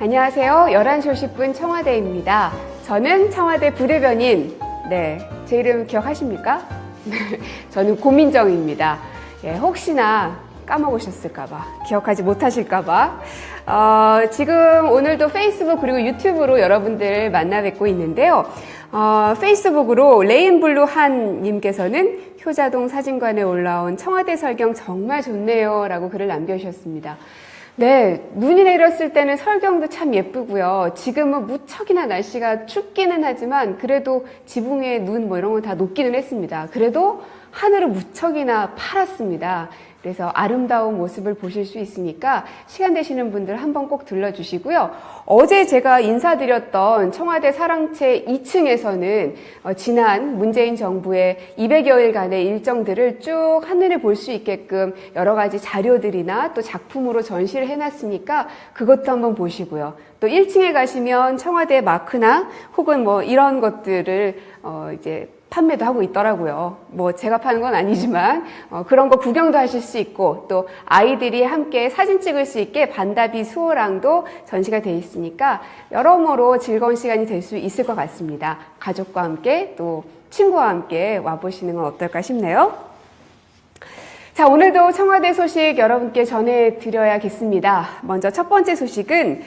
안녕하세요. 11시 50분 청와대입니다. 저는 청와대 부대변인, 제 이름 기억하십니까? 저는 고민정입니다. 혹시나 까먹으셨을까봐, 기억하지 못하실까봐. 지금 오늘도 페이스북 그리고 유튜브로 여러분들 만나 뵙고 있는데요. 페이스북으로 레인블루한 님께서는 효자동 사진관에 올라온 청와대 설경 정말 좋네요 라고 글을 남겨주셨습니다. 네, 눈이 내렸을 때는 설경도 참 예쁘고요. 지금은 무척이나 날씨가 춥기는 하지만 그래도 지붕 위에 눈 이런 건 다 녹기는 했습니다. 그래도 하늘은 무척이나 파랗습니다. 그래서 아름다운 모습을 보실 수 있으니까 시간 되시는 분들 한번 꼭 들러주시고요. 어제 제가 인사드렸던 청와대 사랑채 2층에서는 지난 문재인 정부의 200여일간의 일정들을 쭉 한눈에 볼 수 있게끔 여러 가지 자료들이나 또 작품으로 전시를 해놨으니까 그것도 한번 보시고요. 또 1층에 가시면 청와대 마크나 혹은 이런 것들을 이제 판매도 하고 있더라고요. 제가 파는 건 아니지만 그런 거 구경도 하실 수 있고 또 아이들이 함께 사진 찍을 수 있게 반다비 수호랑도 전시가 돼 있으니까 여러모로 즐거운 시간이 될 수 있을 것 같습니다. 가족과 함께 또 친구와 함께 와보시는 건 어떨까 싶네요. 자, 오늘도 청와대 소식 여러분께 전해드려야겠습니다. 먼저 첫 번째 소식은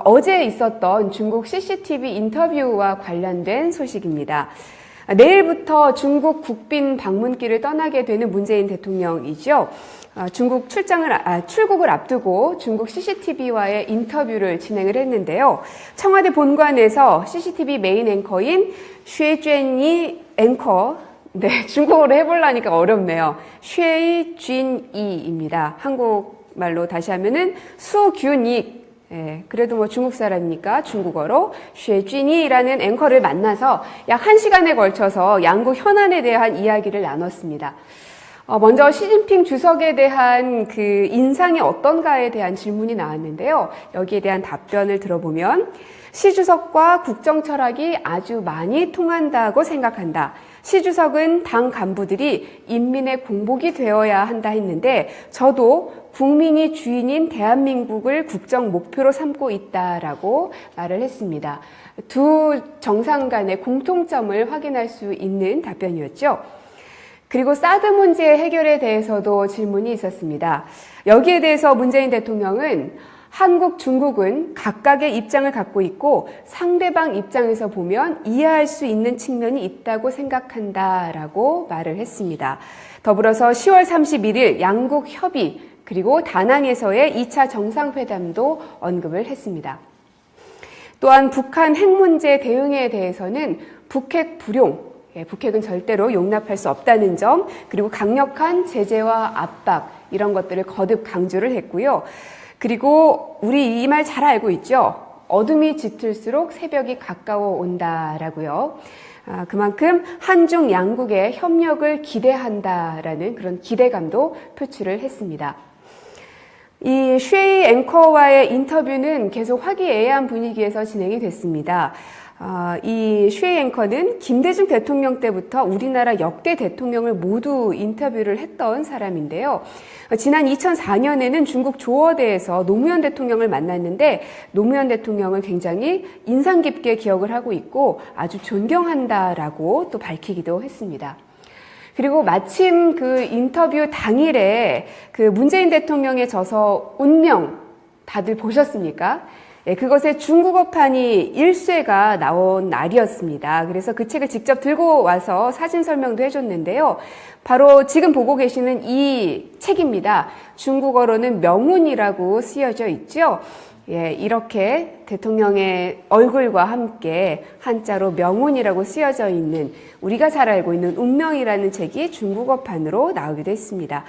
어제 있었던 중국 CCTV 인터뷰와 관련된 소식입니다. 내일부터 중국 국빈 방문길을 떠나게 되는 문재인 대통령이죠. 중국 출국을 앞두고 중국 CCTV와의 인터뷰를 진행을 했는데요. 청와대 본관에서 CCTV 메인 앵커인 쉐쨘이 앵커, 중국어로 해보려니까 어렵네요. 쉐이쥔이입니다. 한국말로 다시 하면은 수균익. 그래도 중국 사람이니까 중국어로 쉐쥔이라는 앵커를 만나서 약 1시간에 걸쳐서 양국 현안에 대한 이야기를 나눴습니다. 먼저 시진핑 주석에 대한 그 인상이 어떤가에 대한 질문이 나왔는데요. 여기에 대한 답변을 들어보면 시 주석과 국정 철학이 아주 많이 통한다고 생각한다. 시 주석은 당 간부들이 인민의 공복이 되어야 한다 했는데 저도 국민이 주인인 대한민국을 국정 목표로 삼고 있다라고 말을 했습니다. 두 정상 간의 공통점을 확인할 수 있는 답변이었죠. 그리고 사드 문제 해결에 대해서도 질문이 있었습니다. 여기에 대해서 문재인 대통령은 한국, 중국은 각각의 입장을 갖고 있고 상대방 입장에서 보면 이해할 수 있는 측면이 있다고 생각한다라고 말을 했습니다. 더불어서 10월 31일 양국 협의 그리고 다낭에서의 2차 정상회담도 언급을 했습니다. 또한 북한 핵 문제 대응에 대해서는 북핵 불용, 북핵은 절대로 용납할 수 없다는 점, 그리고 강력한 제재와 압박 이런 것들을 거듭 강조를 했고요. 그리고 우리 이 말 잘 알고 있죠? 어둠이 짙을수록 새벽이 가까워 온다라고요. 그만큼 한중 양국의 협력을 기대한다라는 그런 기대감도 표출을 했습니다. 이 쉐이 앵커와의 인터뷰는 계속 화기애애한 분위기에서 진행이 됐습니다. 이 쉐이 앵커는 김대중 대통령 때부터 우리나라 역대 대통령을 모두 인터뷰를 했던 사람인데요. 지난 2004년에는 중국 조어대에서 노무현 대통령을 만났는데 노무현 대통령을 굉장히 인상 깊게 기억을 하고 있고 아주 존경한다라고 또 밝히기도 했습니다. 그리고 마침 그 인터뷰 당일에 그 문재인 대통령의 저서 운명 다들 보셨습니까? 그것의 중국어판이 일쇄가 나온 날이었습니다. 그래서 그 책을 직접 들고 와서 사진 설명도 해줬는데요. 바로 지금 보고 계시는 이 책입니다. 중국어로는 명운이라고 쓰여져 있죠. 이렇게 대통령의 얼굴과 함께 한자로 명운이라고 쓰여져 있는 우리가 잘 알고 있는 운명이라는 책이 중국어판으로 나오기도 했습니다.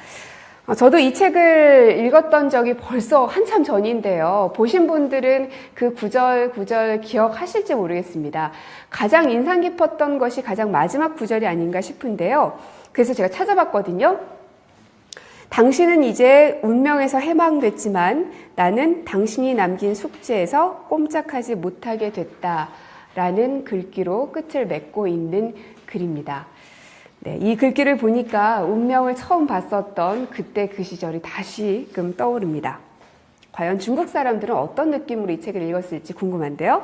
저도 이 책을 읽었던 적이 벌써 한참 전인데요. 보신 분들은 그 구절 기억하실지 모르겠습니다. 가장 인상 깊었던 것이 가장 마지막 구절이 아닌가 싶은데요. 그래서 제가 찾아봤거든요. 당신은 이제 운명에서 해방됐지만 나는 당신이 남긴 숙제에서 꼼짝하지 못하게 됐다라는 글귀로 끝을 맺고 있는 글입니다. 이 글귀를 보니까 운명을 처음 봤었던 그때 그 시절이 다시금 떠오릅니다. 과연 중국 사람들은 어떤 느낌으로 이 책을 읽었을지 궁금한데요.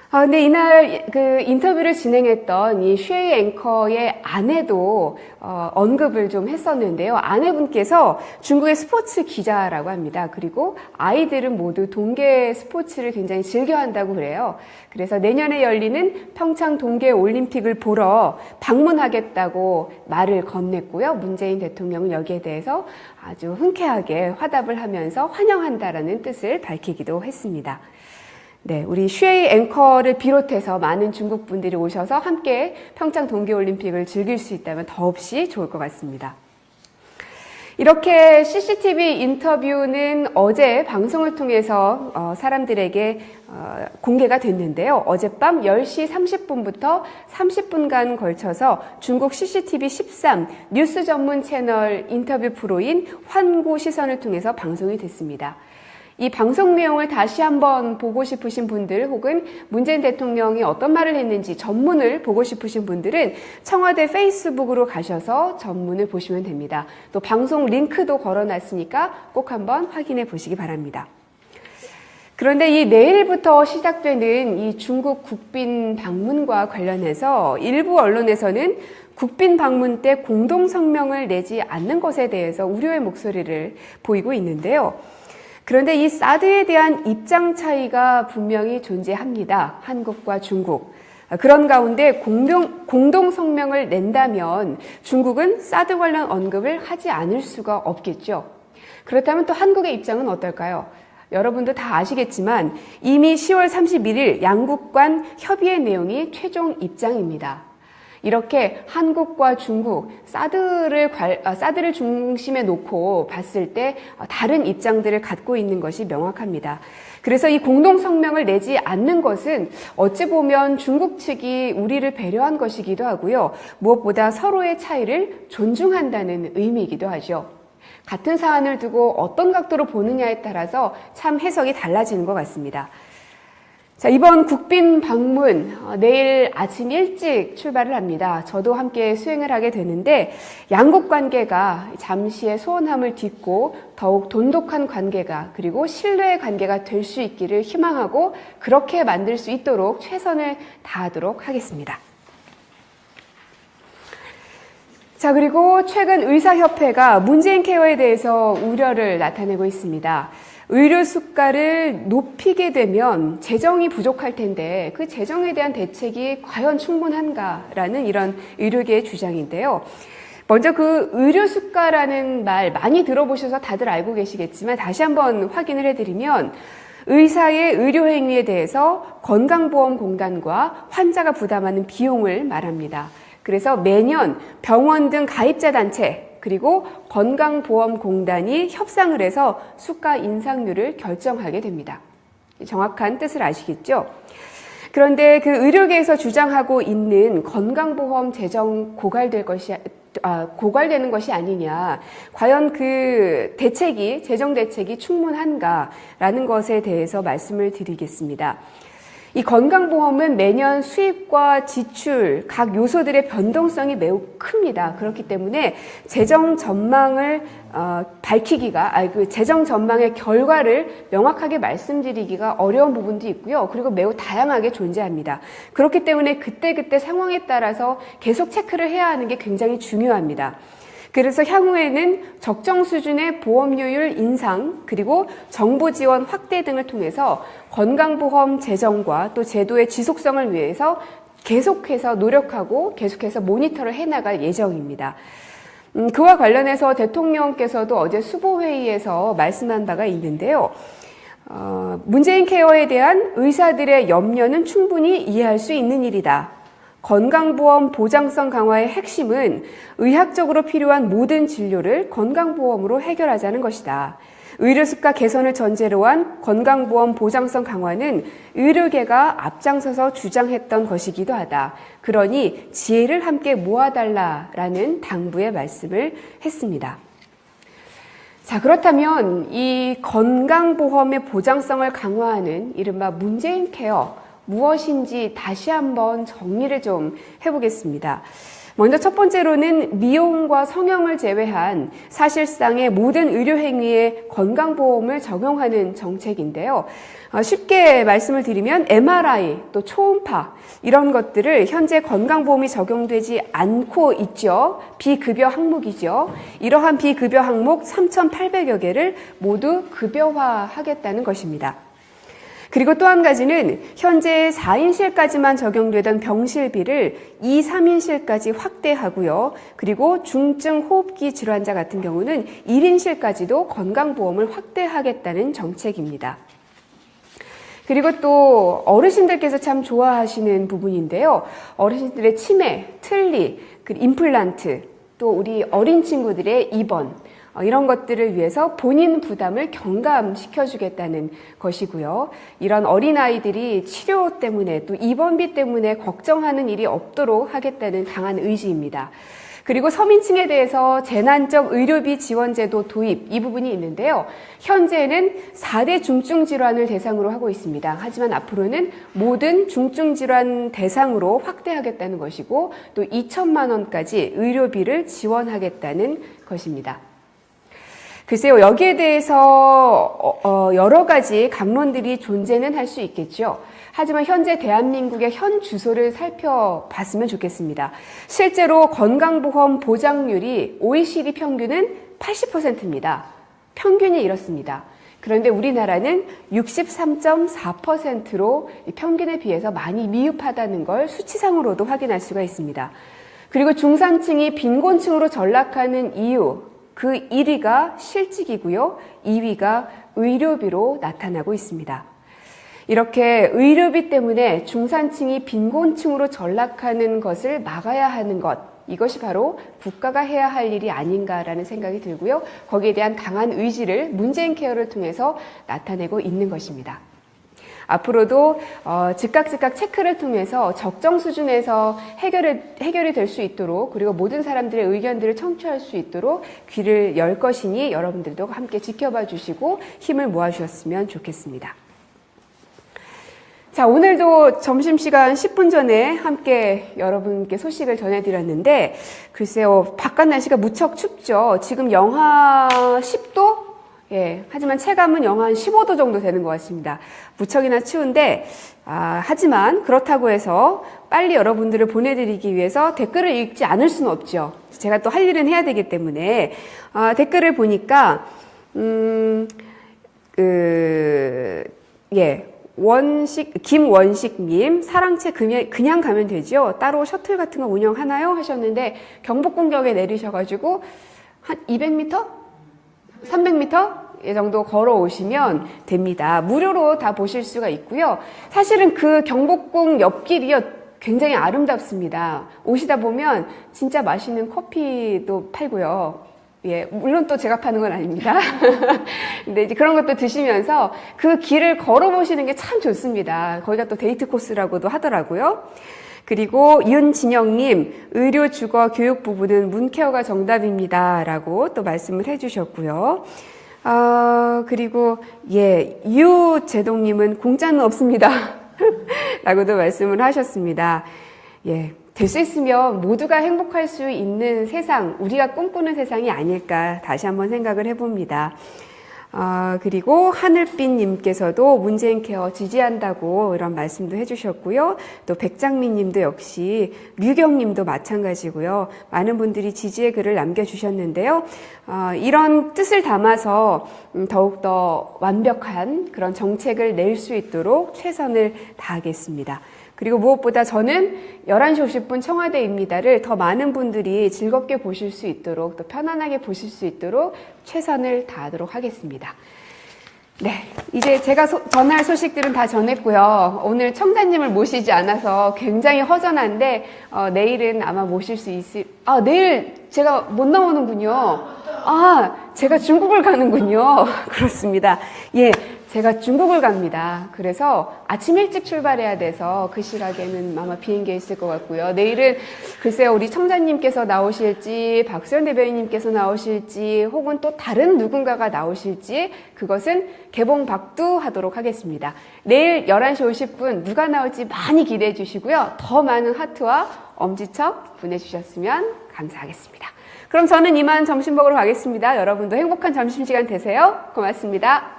근데 이날 그 인터뷰를 진행했던 이 쉐이 앵커의 아내도 언급을 좀 했었는데요. 아내분께서 중국의 스포츠 기자라고 합니다. 그리고 아이들은 모두 동계 스포츠를 굉장히 즐겨한다고 그래요. 그래서 내년에 열리는 평창 동계 올림픽을 보러 방문하겠다고 말을 건넸고요. 문재인 대통령은 여기에 대해서 아주 흔쾌하게 화답을 하면서 환영한다라는 뜻을 밝히기도 했습니다. 네, 우리 쉐이 앵커를 비롯해서 많은 중국 분들이 오셔서 함께 평창 동계올림픽을 즐길 수 있다면 더없이 좋을 것 같습니다. 이렇게 CCTV 인터뷰는 어제 방송을 통해서 사람들에게 공개가 됐는데요. 어젯밤 10시 30분부터 30분간 걸쳐서 중국 CCTV 13 뉴스 전문 채널 인터뷰 프로인 환구 시선을 통해서 방송이 됐습니다. 이 방송 내용을 다시 한번 보고 싶으신 분들 혹은 문재인 대통령이 어떤 말을 했는지 전문을 보고 싶으신 분들은 청와대 페이스북으로 가셔서 전문을 보시면 됩니다. 또 방송 링크도 걸어놨으니까 꼭 한번 확인해 보시기 바랍니다. 그런데 이 내일부터 시작되는 이 중국 국빈 방문과 관련해서 일부 언론에서는 국빈 방문 때 공동 성명을 내지 않는 것에 대해서 우려의 목소리를 보이고 있는데요. 그런데 이 사드에 대한 입장 차이가 분명히 존재합니다. 한국과 중국. 그런 가운데 공동 성명을 낸다면 중국은 사드 관련 언급을 하지 않을 수가 없겠죠. 그렇다면 또 한국의 입장은 어떨까요? 여러분도 다 아시겠지만 이미 10월 31일 양국 간 협의의 내용이 최종 입장입니다. 이렇게 한국과 중국, 사드를 중심에 놓고 봤을 때 다른 입장들을 갖고 있는 것이 명확합니다. 그래서 이 공동성명을 내지 않는 것은 어찌 보면 중국 측이 우리를 배려한 것이기도 하고요. 무엇보다 서로의 차이를 존중한다는 의미이기도 하죠. 같은 사안을 두고 어떤 각도로 보느냐에 따라서 참 해석이 달라지는 것 같습니다. 자, 이번 국빈 방문 내일 아침 일찍 출발을 합니다. 저도 함께 수행을 하게 되는데 양국 관계가 잠시의 소원함을 딛고 더욱 돈독한 관계가 그리고 신뢰의 관계가 될 수 있기를 희망하고 그렇게 만들 수 있도록 최선을 다하도록 하겠습니다. 자, 그리고 최근 의사협회가 문재인 케어에 대해서 우려를 나타내고 있습니다. 의료 수가를 높이게 되면 재정이 부족할 텐데 그 재정에 대한 대책이 과연 충분한가라는 이런 의료계의 주장인데요. 먼저 그 의료 수가라는 말 많이 들어보셔서 다들 알고 계시겠지만 다시 한번 확인을 해드리면 의사의 의료행위에 대해서 건강보험공단과 환자가 부담하는 비용을 말합니다. 그래서 매년 병원 등 가입자 단체 그리고 건강보험공단이 협상을 해서 수가 인상률을 결정하게 됩니다. 정확한 뜻을 아시겠죠? 그런데 그 의료계에서 주장하고 있는 건강보험 재정 고갈되는 것이 아니냐, 과연 그 재정 대책이 충분한가라는 것에 대해서 말씀을 드리겠습니다. 이 건강보험은 매년 수입과 지출, 각 요소들의 변동성이 매우 큽니다. 그렇기 때문에 재정 전망을 재정 전망의 결과를 명확하게 말씀드리기가 어려운 부분도 있고요. 그리고 매우 다양하게 존재합니다. 그렇기 때문에 그때그때 상황에 따라서 계속 체크를 해야 하는 게 굉장히 중요합니다. 그래서 향후에는 적정 수준의 보험료율 인상 그리고 정부 지원 확대 등을 통해서 건강보험 재정과 또 제도의 지속성을 위해서 계속해서 노력하고 계속해서 모니터를 해나갈 예정입니다. 그와 관련해서 대통령께서도 어제 수보회의에서 말씀한 바가 있는데요. 문재인 케어에 대한 의사들의 염려는 충분히 이해할 수 있는 일이다. 건강보험 보장성 강화의 핵심은 의학적으로 필요한 모든 진료를 건강보험으로 해결하자는 것이다. 의료수가 개선을 전제로 한 건강보험 보장성 강화는 의료계가 앞장서서 주장했던 것이기도 하다. 그러니 지혜를 함께 모아달라라는 당부의 말씀을 했습니다. 자, 그렇다면 이 건강보험의 보장성을 강화하는 이른바 문재인 케어, 무엇인지 다시 한번 정리를 좀 해보겠습니다. 먼저 첫 번째로는 미용과 성형을 제외한 사실상의 모든 의료행위에 건강보험을 적용하는 정책인데요. 쉽게 말씀을 드리면 MRI, 또 초음파 이런 것들을 현재 건강보험이 적용되지 않고 있죠. 비급여 항목이죠. 이러한 비급여 항목 3,800여 개를 모두 급여화하겠다는 것입니다. 그리고 또 한 가지는 현재 4인실까지만 적용되던 병실비를 2, 3인실까지 확대하고요. 그리고 중증 호흡기 질환자 같은 경우는 1인실까지도 건강보험을 확대하겠다는 정책입니다. 그리고 또 어르신들께서 참 좋아하시는 부분인데요. 어르신들의 치매, 틀니, 임플란트, 또 우리 어린 친구들의 입원, 이런 것들을 위해서 본인 부담을 경감시켜주겠다는 것이고요. 이런 어린아이들이 치료 때문에 또 입원비 때문에 걱정하는 일이 없도록 하겠다는 강한 의지입니다. 그리고 서민층에 대해서 재난적 의료비 지원제도 도입, 이 부분이 있는데요. 현재는 4대 중증질환을 대상으로 하고 있습니다. 하지만 앞으로는 모든 중증질환 대상으로 확대하겠다는 것이고 또 2천만 원까지 의료비를 지원하겠다는 것입니다. 글쎄요, 여기에 대해서 여러 가지 강론들이 존재는 할 수 있겠죠. 하지만 현재 대한민국의 현 주소를 살펴봤으면 좋겠습니다. 실제로 건강보험 보장률이 OECD 평균은 80%입니다. 평균이 이렇습니다. 그런데 우리나라는 63.4%로 평균에 비해서 많이 미흡하다는 걸 수치상으로도 확인할 수가 있습니다. 그리고 중산층이 빈곤층으로 전락하는 이유, 그 1위가 실직이고요. 2위가 의료비로 나타나고 있습니다. 이렇게 의료비 때문에 중산층이 빈곤층으로 전락하는 것을 막아야 하는 것, 이것이 바로 국가가 해야 할 일이 아닌가라는 생각이 들고요. 거기에 대한 강한 의지를 문재인 케어를 통해서 나타내고 있는 것입니다. 앞으로도 즉각 체크를 통해서 적정 수준에서 해결이 될 수 있도록, 그리고 모든 사람들의 의견들을 청취할 수 있도록 귀를 열 것이니 여러분들도 함께 지켜봐 주시고 힘을 모아 주셨으면 좋겠습니다. 자, 오늘도 점심시간 10분 전에 함께 여러분께 소식을 전해드렸는데, 글쎄요, 바깥 날씨가 무척 춥죠. 지금 영하 10도? 예, 하지만 체감은 영하 15도 정도 되는 것 같습니다. 무척이나 추운데, 하지만 그렇다고 해서 빨리 여러분들을 보내드리기 위해서 댓글을 읽지 않을 수는 없죠. 제가 또 할 일은 해야 되기 때문에, 댓글을 보니까, 김원식님, 사랑채 그냥 가면 되죠? 따로 셔틀 같은 거 운영하나요? 하셨는데, 경복궁역에 내리셔가지고, 한 200m? 300m? 이 정도 걸어오시면 됩니다. 무료로 다 보실 수가 있고요. 사실은 그 경복궁 옆길이요, 굉장히 아름답습니다. 오시다 보면 진짜 맛있는 커피도 팔고요. 예, 물론 또 제가 파는 건 아닙니다. 근데 이제 그런 것도 드시면서 그 길을 걸어보시는 게 참 좋습니다. 거기가 또 데이트 코스라고도 하더라고요. 그리고 윤진영님, 의료, 주거, 교육 부분은 문케어가 정답입니다. 라고 또 말씀을 해주셨고요. 그리고, 유재동님은 공짜는 없습니다. 라고도 말씀을 하셨습니다. 예. 될 수 있으면 모두가 행복할 수 있는 세상, 우리가 꿈꾸는 세상이 아닐까 다시 한번 생각을 해봅니다. 그리고 하늘빛님께서도 문재인 케어 지지한다고 이런 말씀도 해주셨고요. 또 백장민님도 역시, 류경님도 마찬가지고요. 많은 분들이 지지의 글을 남겨주셨는데요. 이런 뜻을 담아서 더욱더 완벽한 그런 정책을 낼 수 있도록 최선을 다하겠습니다. 그리고 무엇보다 저는 11시 50분 청와대입니다를 더 많은 분들이 즐겁게 보실 수 있도록, 또 편안하게 보실 수 있도록 최선을 다하도록 하겠습니다. 네, 이제 제가 전할 소식들은 다 전했고요. 오늘 청자님을 모시지 않아서 굉장히 허전한데 내일은 아마 모실 수 있을... 내일 제가 못 나오는군요. 제가 중국을 가는군요. 그렇습니다. 예, 제가 중국을 갑니다. 그래서 아침 일찍 출발해야 돼서 그 시각에는 아마 비행기에 있을 것 같고요. 내일은 글쎄요, 우리 청자님께서 나오실지, 박수현 대변인님께서 나오실지, 혹은 또 다른 누군가가 나오실지, 그것은 개봉박두하도록 하겠습니다. 내일 11시 50분 누가 나올지 많이 기대해 주시고요. 더 많은 하트와 엄지척 보내주셨으면 감사하겠습니다. 그럼 저는 이만 점심 먹으러 가겠습니다. 여러분도 행복한 점심시간 되세요. 고맙습니다.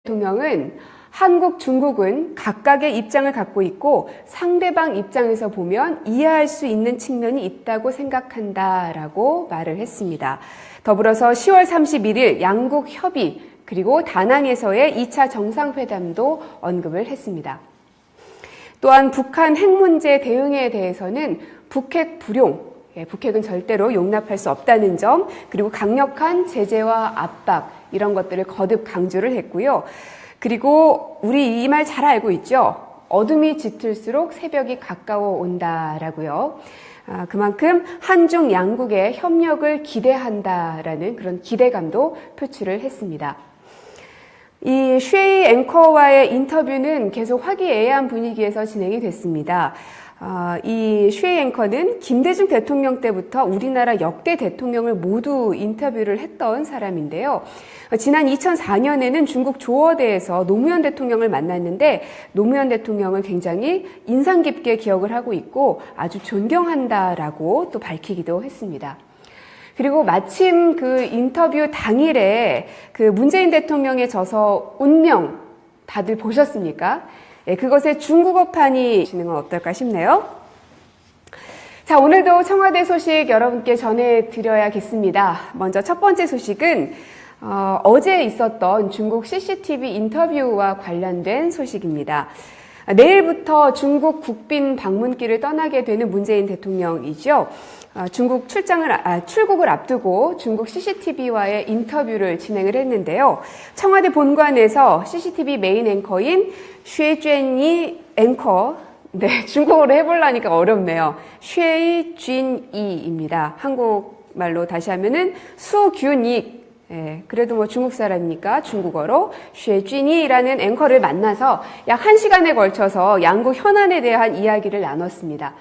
대통령은 한국, 중국은 각각의 입장을 갖고 있고 상대방 입장에서 보면 이해할 수 있는 측면이 있다고 생각한다라고 말을 했습니다. 더불어서 10월 31일 양국 협의 그리고 다낭에서의 2차 정상회담도 언급을 했습니다. 또한 북한 핵 문제 대응에 대해서는 북핵 불용, 북핵은 절대로 용납할 수 없다는 점, 그리고 강력한 제재와 압박 이런 것들을 거듭 강조를 했고요. 그리고 우리 이 말 잘 알고 있죠? 어둠이 짙을수록 새벽이 가까워 온다라고요. 그만큼 한중 양국의 협력을 기대한다라는 그런 기대감도 표출을 했습니다. 이 쉐이 앵커와의 인터뷰는 계속 화기애애한 분위기에서 진행이 됐습니다. 이 쉐이 앵커는 김대중 대통령 때부터 우리나라 역대 대통령을 모두 인터뷰를 했던 사람인데요. 지난 2004년에는 중국 조어대에서 노무현 대통령을 만났는데 노무현 대통령을 굉장히 인상 깊게 기억을 하고 있고 아주 존경한다라고 또 밝히기도 했습니다. 그리고 마침 그 인터뷰 당일에 그 문재인 대통령의 저서 운명 다들 보셨습니까? 그것의 중국어판이 진행은 어떨까 싶네요. 자, 오늘도 청와대 소식 여러분께 전해드려야겠습니다. 먼저 첫 번째 소식은 어제 있었던 중국 CCTV 인터뷰와 관련된 소식입니다. 내일부터 중국 국빈 방문길을 떠나게 되는 문재인 대통령이죠. 중국 출국을 앞두고 중국 CCTV와의 인터뷰를 진행을 했는데요. 청와대 본관에서 CCTV 메인 앵커인 쉐이쥔이 앵커, 중국어로 해보려니까 어렵네요. 쉐이쥔이입니다. 한국말로 다시 하면은 수균익. 그래도 중국 사람이니까 중국어로 쉐이쥔이라는 앵커를 만나서 약 1시간에 걸쳐서 양국 현안에 대한 이야기를 나눴습니다.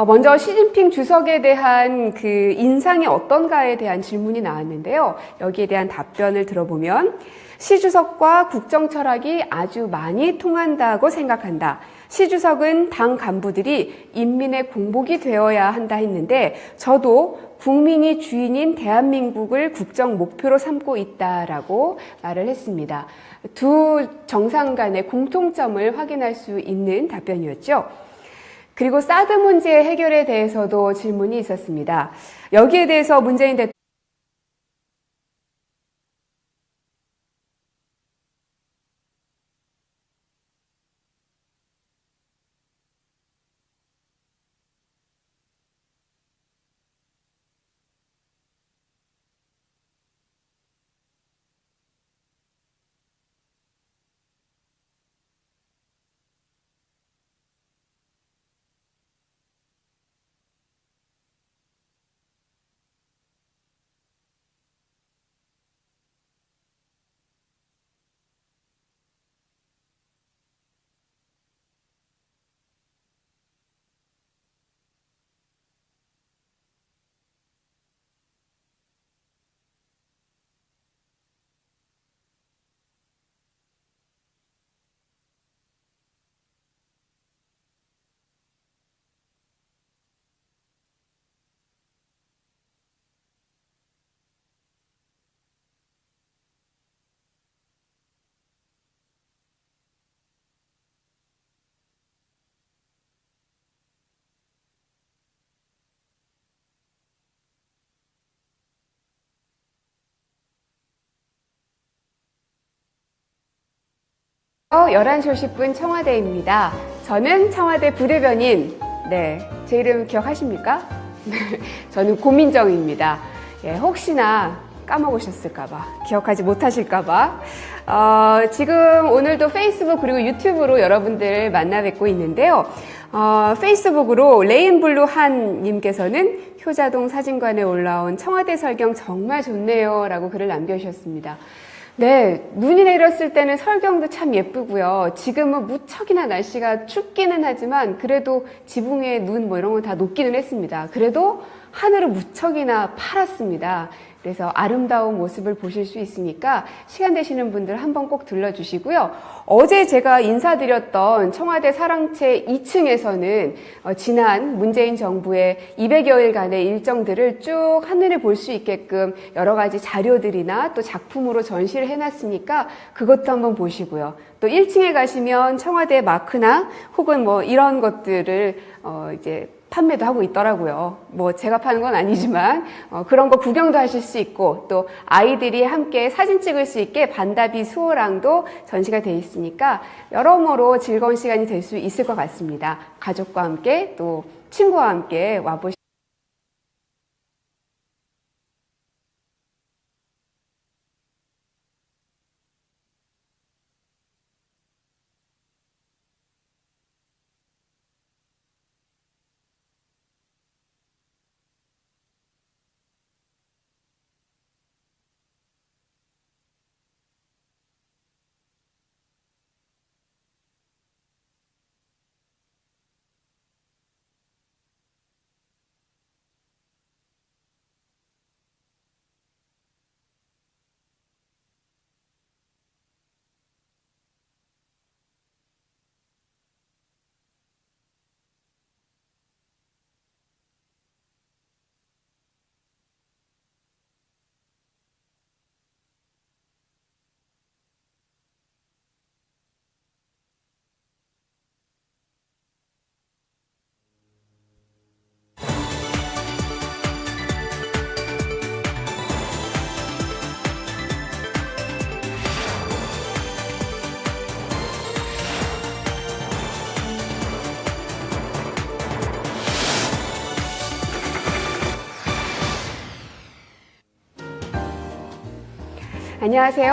먼저 시진핑 주석에 대한 그 인상이 어떤가에 대한 질문이 나왔는데요. 여기에 대한 답변을 들어보면 시 주석과 국정 철학이 아주 많이 통한다고 생각한다. 시 주석은 당 간부들이 인민의 공복이 되어야 한다 했는데 저도 국민이 주인인 대한민국을 국정 목표로 삼고 있다라고 말을 했습니다. 두 정상 간의 공통점을 확인할 수 있는 답변이었죠. 그리고 사드 문제 해결에 대해서도 질문이 있었습니다. 여기에 대해서 문재인 대통령 어, 11시 50분 청와대입니다. 저는 청와대 부대변인, 제 이름 기억하십니까? 저는 고민정입니다. 혹시나 까먹으셨을까봐, 기억하지 못하실까봐. 지금 오늘도 페이스북 그리고 유튜브로 여러분들 만나 뵙고 있는데요. 페이스북으로 레인블루한 님께서는 효자동 사진관에 올라온 청와대 설경 정말 좋네요 라고 글을 남겨주셨습니다. 네, 눈이 내렸을 때는 설경도 참 예쁘고요. 지금은 무척이나 날씨가 춥기는 하지만 그래도 지붕 위에 눈 뭐 이런 건 다 녹기는 했습니다. 그래도 하늘은 무척이나 파랗습니다. 그래서 아름다운 모습을 보실 수 있으니까 시간 되시는 분들 한번 꼭 들러주시고요. 어제 제가 인사드렸던 청와대 사랑채 2층에서는 지난 문재인 정부의 200여일간의 일정들을 쭉 한눈에 볼 수 있게끔 여러 가지 자료들이나 또 작품으로 전시를 해놨으니까 그것도 한번 보시고요. 또 1층에 가시면 청와대 마크나 혹은 뭐 이런 것들을 이제 판매도 하고 있더라고요. 뭐 제가 파는 건 아니지만 그런 거 구경도 하실 수 있고 또 아이들이 함께 사진 찍을 수 있게 반다비 수호랑도 전시가 돼 있으니까 여러모로 즐거운 시간이 될 수 있을 것 같습니다. 가족과 함께 또 친구와 함께 와보시면 안녕하세요.